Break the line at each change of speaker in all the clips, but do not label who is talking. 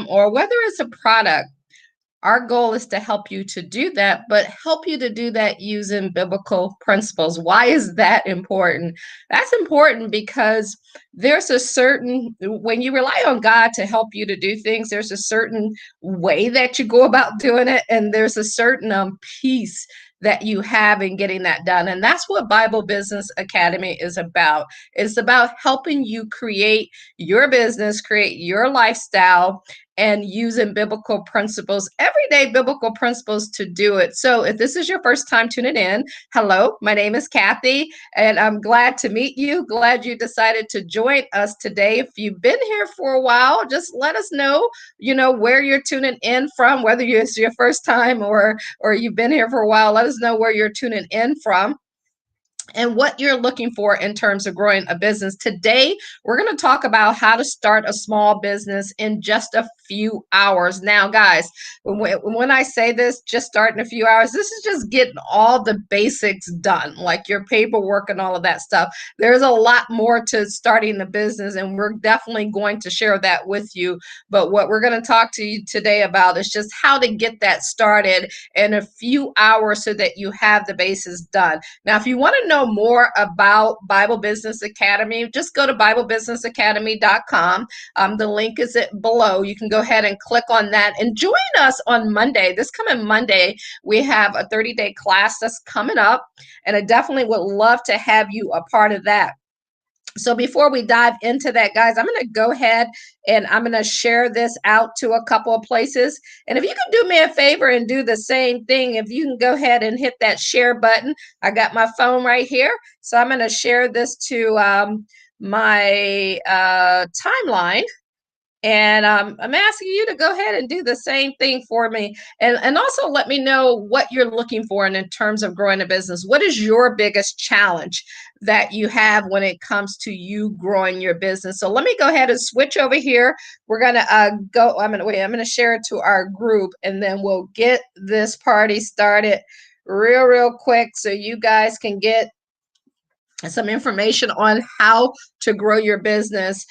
or whether it's a product, our goal is to help you to do that, but help you to do that using biblical principles. Why is that important? That's important because there's a certain, when you rely on God to help you to do things, there's a certain way that you go about doing it, and there's a certain peace that you have in getting that done. And that's what Bible Business Academy is about. It's about helping you create your business, create your lifestyle, and using biblical principles, everyday biblical principles to do it. So if this is your first time tuning in, hello, my name is Kathy, and I'm glad to meet you. Glad you decided to join us today. If you've been here for a while, just let us know, where you're tuning in from, whether it's your first time or you've been here for a while. Let us know where you're tuning in from and what you're looking for in terms of growing a business. Today, we're going to talk about how to start a small business in just a few hours. Now, guys, when I say this, just start in a few hours, this is just getting all the basics done, like your paperwork and all of that stuff. There's a lot more to starting the business, and we're definitely going to share that with you. But what we're going to talk to you today about is just how to get that started in a few hours so that you have the basis done. Now, if you want to know more about Bible Business Academy, just go to BibleBusinessAcademy.com. The link is below. You can go ahead and click on that and join us on Monday. This coming Monday, we have a 30-day class that's coming up, and I definitely would love to have you a part of that. So before we dive into that, guys, I'm going to go ahead and I'm going to share this out to a couple of places. And if you can do me a favor and do the same thing, if you can go ahead and hit that share button. I got my phone right here. So I'm going to share this to my timeline. And I'm asking you to go ahead and do the same thing for me. And also let me know what you're looking for in terms of growing a business. What is your biggest challenge that you have when it comes to you growing your business? So let me go ahead and switch over here. We're going to I'm going to share it to our group, and then we'll get this party started real quick so you guys can get some information on how to grow your business.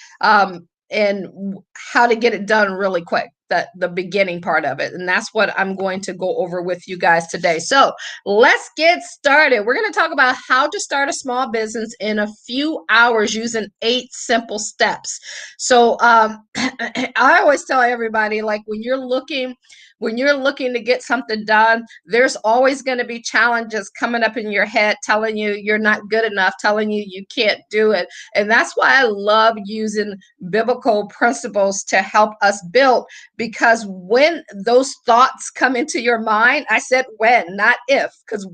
And how to get it done really quick, the beginning part of it. And that's what I'm going to go over with you guys today. So let's get started. We're going to talk about how to start a small business in a few hours using 8 simple steps. So I always tell everybody, like, when you're looking to get something done, there's always going to be challenges coming up in your head telling you you're not good enough, telling you you can't do it. And that's why I love using biblical principles to help us build, because when those thoughts come into your mind, I said when, not if, because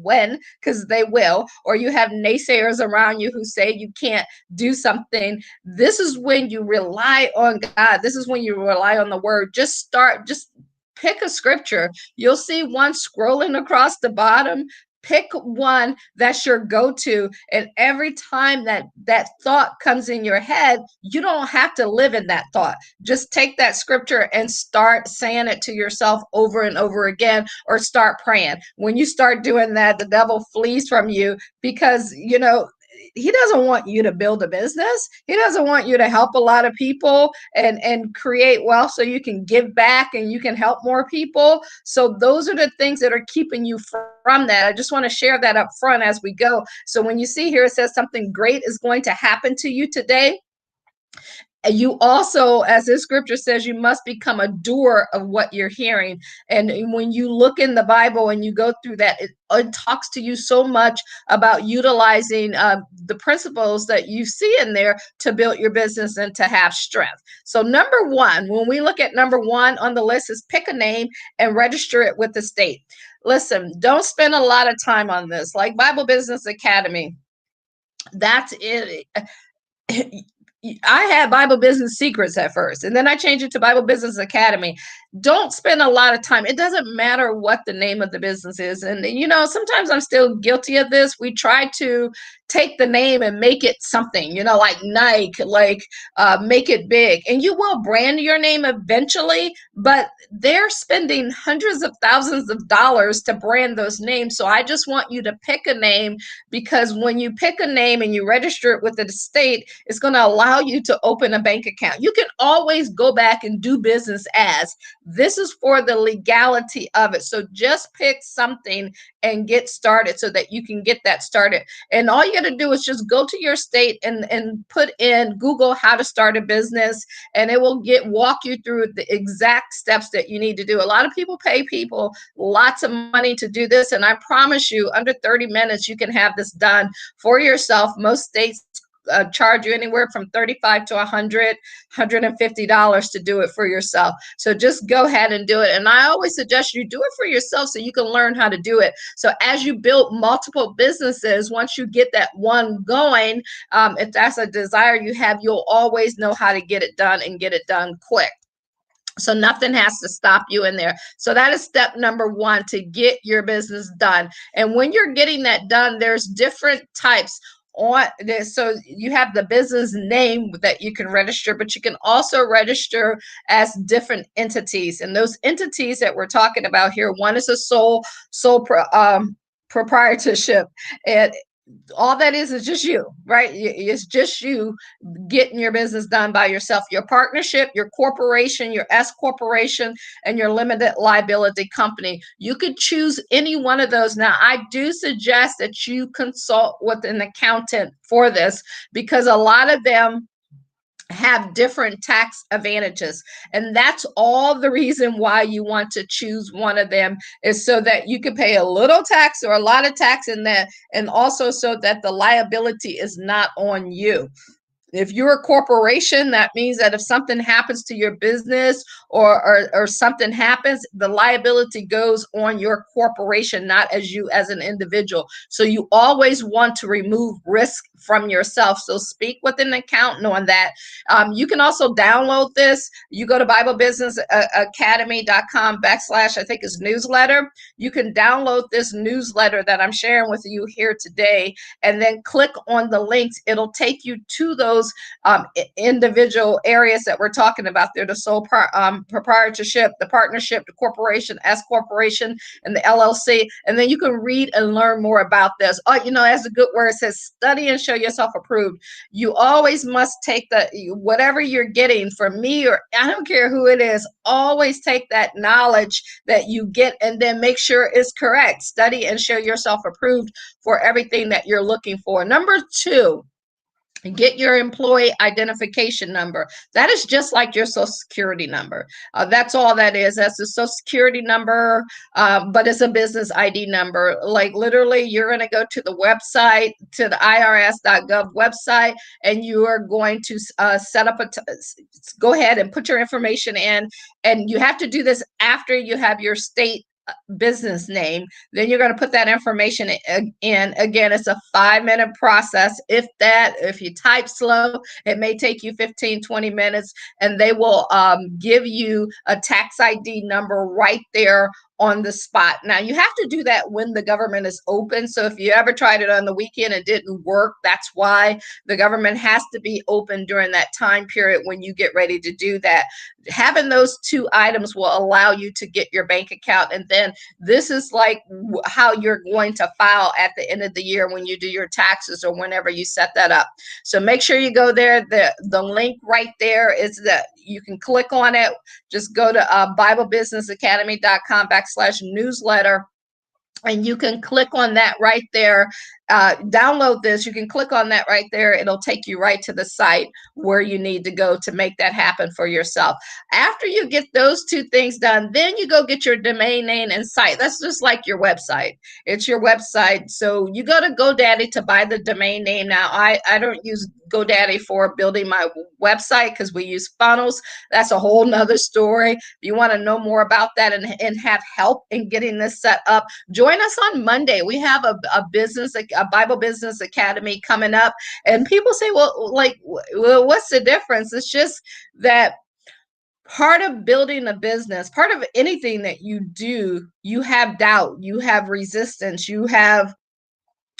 they will, or you have naysayers around you who say you can't do something. This is when you rely on God. This is when you rely on the word. Just pick a scripture. You'll see one scrolling across the bottom. Pick one that's your go-to. And every time that thought comes in your head, you don't have to live in that thought. Just take that scripture and start saying it to yourself over and over again, or start praying. When you start doing that, the devil flees from you, because, he doesn't want you to build a business. He doesn't want you to help a lot of people and create wealth so you can give back and you can help more people. So those are the things that are keeping you from that. I just want to share that up front as we go. So when you see here, it says something great is going to happen to you today. You also, as this scripture says, you must become a doer of what you're hearing. And when you look in the Bible and you go through that, it talks to you so much about utilizing the principles that you see in there to build your business and to have strength. So number one, when we look at number one on the list, is pick a name and register it with the state. Listen, don't spend a lot of time on this. Like Bible Business Academy, that's it. I had Bible Business Secrets at first, and then I changed it to Bible Business Academy. Don't spend a lot of time. It doesn't matter what the name of the business is. And, sometimes I'm still guilty of this. We try to take the name and make it something, like Nike, like make it big. And you will brand your name eventually, but they're spending hundreds of thousands of dollars to brand those names. So I just want you to pick a name, because when you pick a name and you register it with the state, it's going to allow you to open a bank account. You can always go back and do business as. This is for the legality of it. So just pick something and get started so that you can get that started. And all you got to do is just go to your state and put in Google how to start a business, and it will walk you through the exact steps that you need to do. A lot of people pay people lots of money to do this, and I promise you, under 30 minutes, you can have this done for yourself. Most states charge you anywhere from $35 to $150 to do it for yourself. So just go ahead and do it. And I always suggest you do it for yourself so you can learn how to do it. So as you build multiple businesses, once you get that one going, if that's a desire you have, you'll always know how to get it done and get it done quick. So nothing has to stop you in there. So that is step number one, to get your business done. And when you're getting that done, there's different types on this. So you have the business name that you can register, but you can also register as different entities. And those entities that we're talking about here, one is a sole proprietorship. And all that is just you, right? It's just you getting your business done by yourself. Your partnership, your corporation, your S corporation, and your limited liability company. You could choose any one of those. Now, I do suggest that you consult with an accountant for this, because a lot of them have different tax advantages. And that's all the reason why you want to choose one of them, is so that you can pay a little tax or a lot of tax in that, and also so that the liability is not on you. If you're a corporation, that means that if something happens to your business or something happens, the liability goes on your corporation, not as you as an individual. So you always want to remove risk from yourself. So speak with an accountant on that. You can also download this. You go to BibleBusinessAcademy.com/, I think is newsletter. You can download this newsletter that I'm sharing with you here today, and then click on the links. It'll take you to those individual areas that we're talking about there: the sole proprietorship, the partnership, the corporation, S corporation, and the LLC. And then you can read and learn more about this. As the good word says, study and show yourself approved. You always must take whatever you're getting from me, or I don't care who it is, always take that knowledge that you get and then make sure it's correct. Study and show yourself approved for everything that you're looking for. Number two, get your employee identification number. That is just like your social security number. That's all that is. That's a social security number, but it's a business ID number. Like literally, you're going to go to the website, to the irs.gov website, and you are going to set up go ahead and put your information in. And you have to do this after you have your state business name. Then you're going to put that information in. Again, it's a 5-minute process. If you type slow, it may take you 15-20 minutes, and they will give you a tax ID number right there on the spot. Now, you have to do that when the government is open. So if you ever tried it on the weekend and it didn't work, that's why the government has to be open during that time period when you get ready to do that. Having those two items will allow you to get your bank account. And then this is like how you're going to file at the end of the year when you do your taxes or whenever you set that up. So make sure you go there. The link right there is that you can click on it. Just go to BibleBusinessAcademy.com/newsletter. And you can click on that right there. Download this. You can click on that right there. It'll take you right to the site where you need to go to make that happen for yourself. After you get those two things done, then you go get your domain name and site. That's just like your website. It's your website. So you go to GoDaddy to buy the domain name. Now, I don't use GoDaddy for building my website because we use funnels. That's a whole nother story. If you want to know more about that and have help in getting this set up, join us on Monday. We have a Bible Business Academy coming up. And people say, well, what's the difference? It's just that part of building a business, part of anything that you do, you have doubt, you have resistance, you have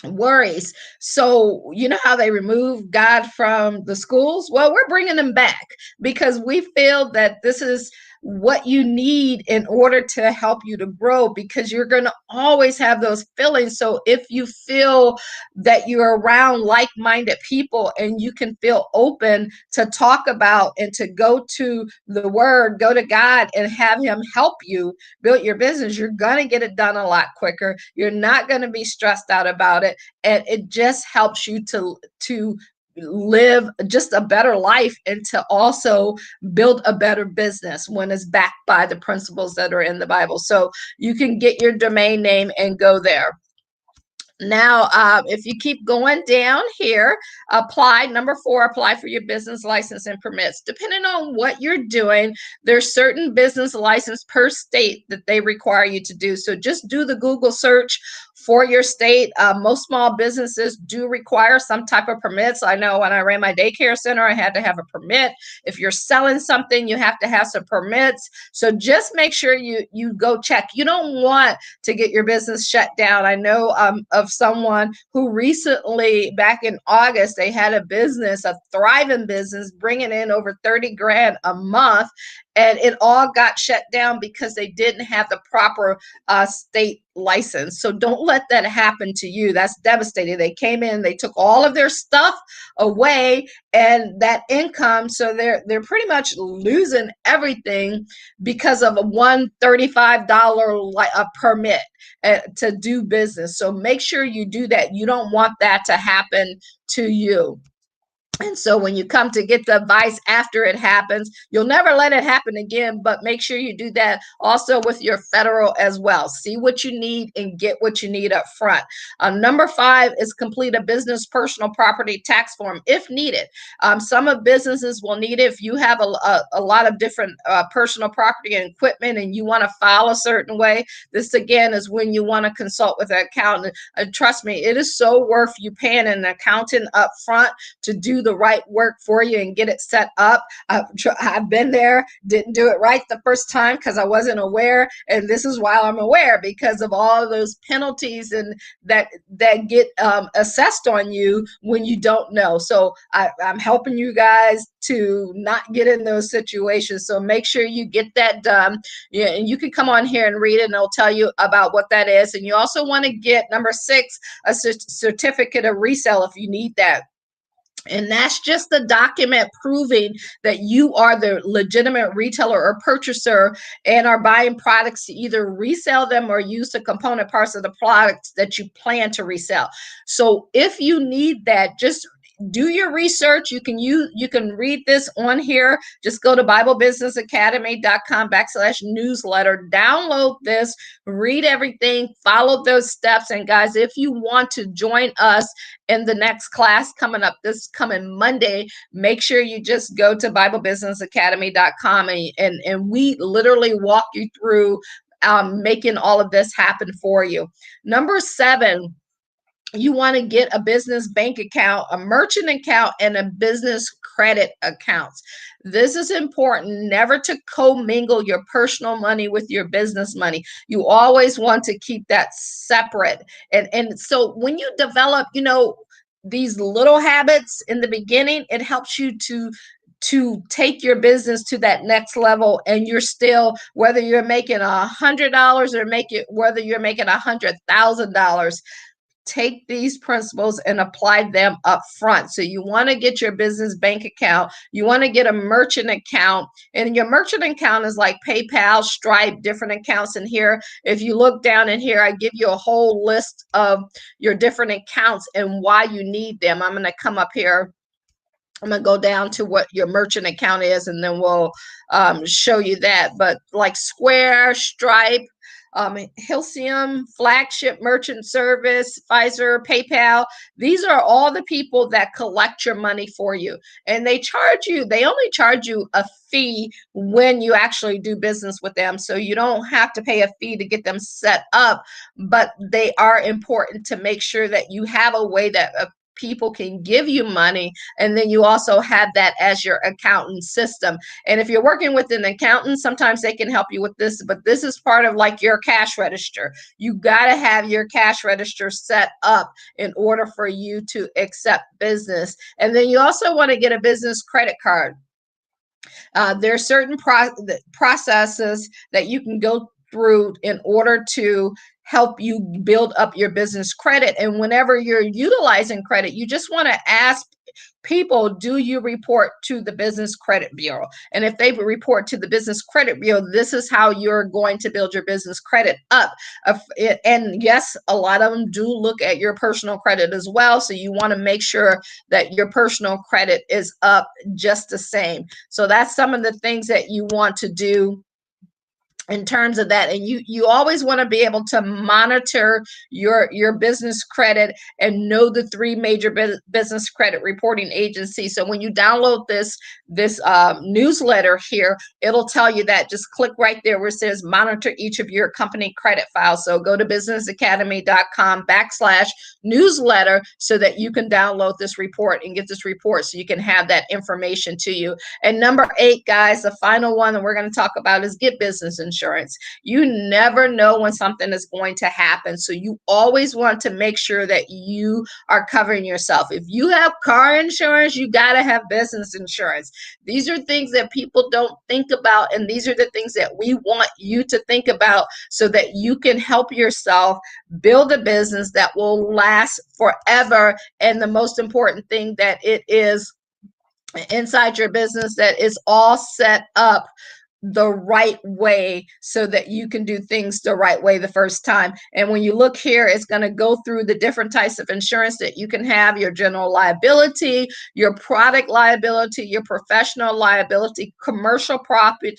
worries. So, you know how they remove God from the schools? Well, we're bringing them back because we feel that this is what you need in order to help you to grow, because you're going to always have those feelings. So if you feel that you're around like-minded people and you can feel open to talk about and to go to the word, go to God and have him help you build your business, you're going to get it done a lot quicker. You're not going to be stressed out about it, and it just helps you to live just a better life and to also build a better business when it's backed by the principles that are in the Bible. So you can get your domain name and go there. Now, if you keep going down here, apply, number 4, apply for your business license and permits. Depending on what you're doing, there's certain business license per state that they require you to do. So just do the Google search for your state. Most small businesses do require some type of permits. I know when I ran my daycare center, I had to have a permit. If you're selling something, you have to have some permits. So just make sure you go check. You don't want to get your business shut down. I know of someone who recently, back in August, they had a business, a thriving business, bringing in over 30 grand a month, and it all got shut down because they didn't have the proper state license. So don't let that happen to you. That's devastating. They came in, they took all of their stuff away and that income, so they're pretty much losing everything because of a $135 permit to do business. So make sure you do that. You don't want that to happen to you. And so when you come to get the advice after it happens, you'll never let it happen again, but make sure you do that also with your federal as well. See what you need and get what you need up front. Number 5 is complete a business personal property tax form if needed. Some of businesses will need it if you have a lot of different personal property and equipment and you want to file a certain way. This again is when you want to consult with an accountant. Trust me, it is so worth you paying an accountant up front to do the right work for you and get it set up. I've been there, didn't do it right the first time because I wasn't aware, and this is why I'm aware, because of all of those penalties and that get assessed on you when you don't know. So I'm helping you guys to not get in those situations. So make sure you get that done. Yeah, and you can come on here and read it, and it'll tell you about what that is. And you also want to get number 6, a certificate of resale if you need that. And that's just a document proving that you are the legitimate retailer or purchaser and are buying products to either resell them or use the component parts of the products that you plan to resell. So if you need that, just do your research. You can read this on here. Just go to BibleBusinessAcademy.com/newsletter. Download this, read everything, follow those steps. And guys, if you want to join us in the next class coming up this coming Monday, make sure you just go to BibleBusinessAcademy.com and we literally walk you through making all of this happen for you. Number 7, you want to get a business bank account, a merchant account, and a business credit account. This is important, never to commingle your personal money with your business money. You always want to keep that separate. And so when you develop, these little habits in the beginning, it helps you to take your business to that next level, and you're still, whether you're making $100 or whether you're making $100,000, take these principles and apply them up front. So you want to get your business bank account, you want to get a merchant account, and your merchant account is like PayPal, Stripe, different accounts in here. If you look down in here, I give you a whole list of your different accounts and why you need them. I'm going to come up here. I'm going to go down to what your merchant account is, and then we'll show you that. But like Square, Stripe, Hilcium, Flagship Merchant Service, Pfizer, PayPal. These are all the people that collect your money for you. And they only charge you a fee when you actually do business with them. So you don't have to pay a fee to get them set up, but they are important to make sure that you have a way that people can give you money, and then you also have that as your accountant system. And if you're working with an accountant, sometimes they can help you with this, but this is part of like your cash register. You got to have your cash register set up in order for you to accept business. And then you also want to get a business credit card. There are certain processes that you can go through in order to help you build up your business credit. And whenever you're utilizing credit, you just want to ask people, do you report to the Business Credit Bureau? And if they report to the Business Credit Bureau, this is how you're going to build your business credit up. And yes, a lot of them do look at your personal credit as well. So you want to make sure that your personal credit is up just the same. So that's some of the things that you want to do in terms of that. And you always want to be able to monitor your business credit and know the three major business credit reporting agencies. So when you download this newsletter here, it'll tell you that. Just click right there where it says monitor each of your company credit files. So go to businessacademy.com/newsletter so that you can download this report and get this report so you can have that information to you. And number 8, guys, the final one that we're going to talk about is get business insurance. You never know when something is going to happen. So you always want to make sure that you are covering yourself. If you have car insurance, you got to have business insurance. These are things that people don't think about, and these are the things that we want you to think about so that you can help yourself build a business that will last forever. And the most important thing, that it is inside your business that is all set up the right way so that you can do things the right way the first time. And when you look here, it's going to go through the different types of insurance that you can have: your general liability, your product liability, your professional liability, commercial property,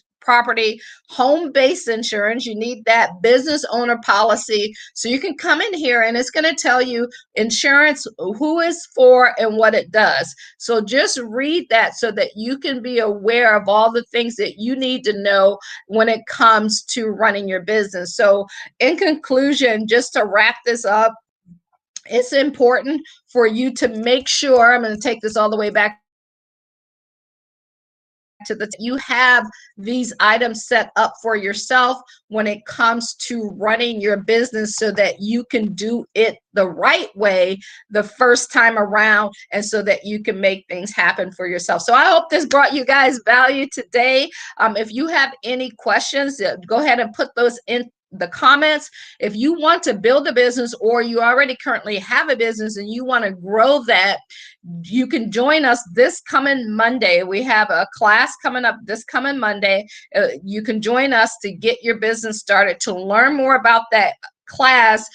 home-based insurance. You need that business owner policy. So you can come in here and it's going to tell you insurance, who is for and what it does. So just read that so that you can be aware of all the things that you need to know when it comes to running your business. So in conclusion, just to wrap this up, it's important for you to make sure, I'm going to take this all the way back to you have these items set up for yourself when it comes to running your business so that you can do it the right way the first time around, and so that you can make things happen for yourself. So I hope this brought you guys value today. If you have any questions, go ahead and put those in the comments. If you want to build a business, or you already currently have a business and you want to grow that, you can join us this coming Monday. We have a class coming up this coming Monday. You can join us to get your business started. To learn more about that class,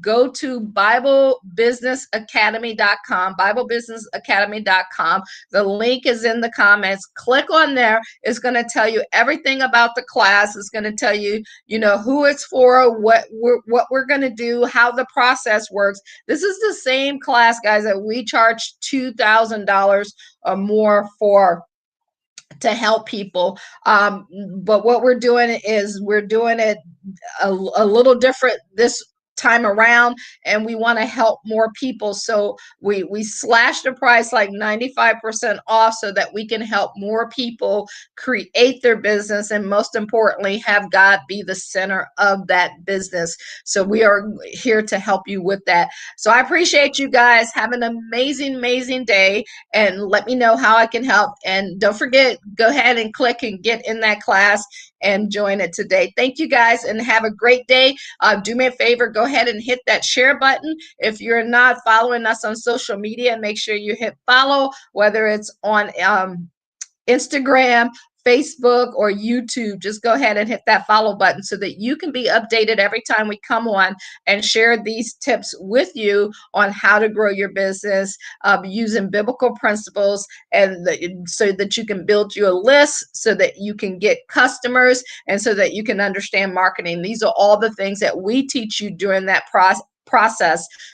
go to BibleBusinessAcademy.com, BibleBusinessAcademy.com. The link is in the comments. Click on there. It's going to tell you everything about the class. It's going to tell you, who it's for, what we're going to do, how the process works. This is the same class, guys, that we charge $2,000 or more for, to help people. But what we're doing is we're doing it a little different this time around, and we want to help more people. So we slashed the price like 95% off so that we can help more people create their business, and most importantly, have God be the center of that business. So we are here to help you with that. So I appreciate you guys. Have an amazing day, and let me know how I can help. And don't forget, go ahead and click and get in that class and join it today. Thank you guys, and have a great day. Do me a favor, go ahead and hit that share button. If you're not following us on social media, make sure you hit follow, whether it's on Instagram, Facebook, or YouTube. Just go ahead and hit that follow button so that you can be updated every time we come on and share these tips with you on how to grow your business using biblical principles, and so that you can build you a list, so that you can get customers, and so that you can understand marketing. These are all the things that we teach you during that process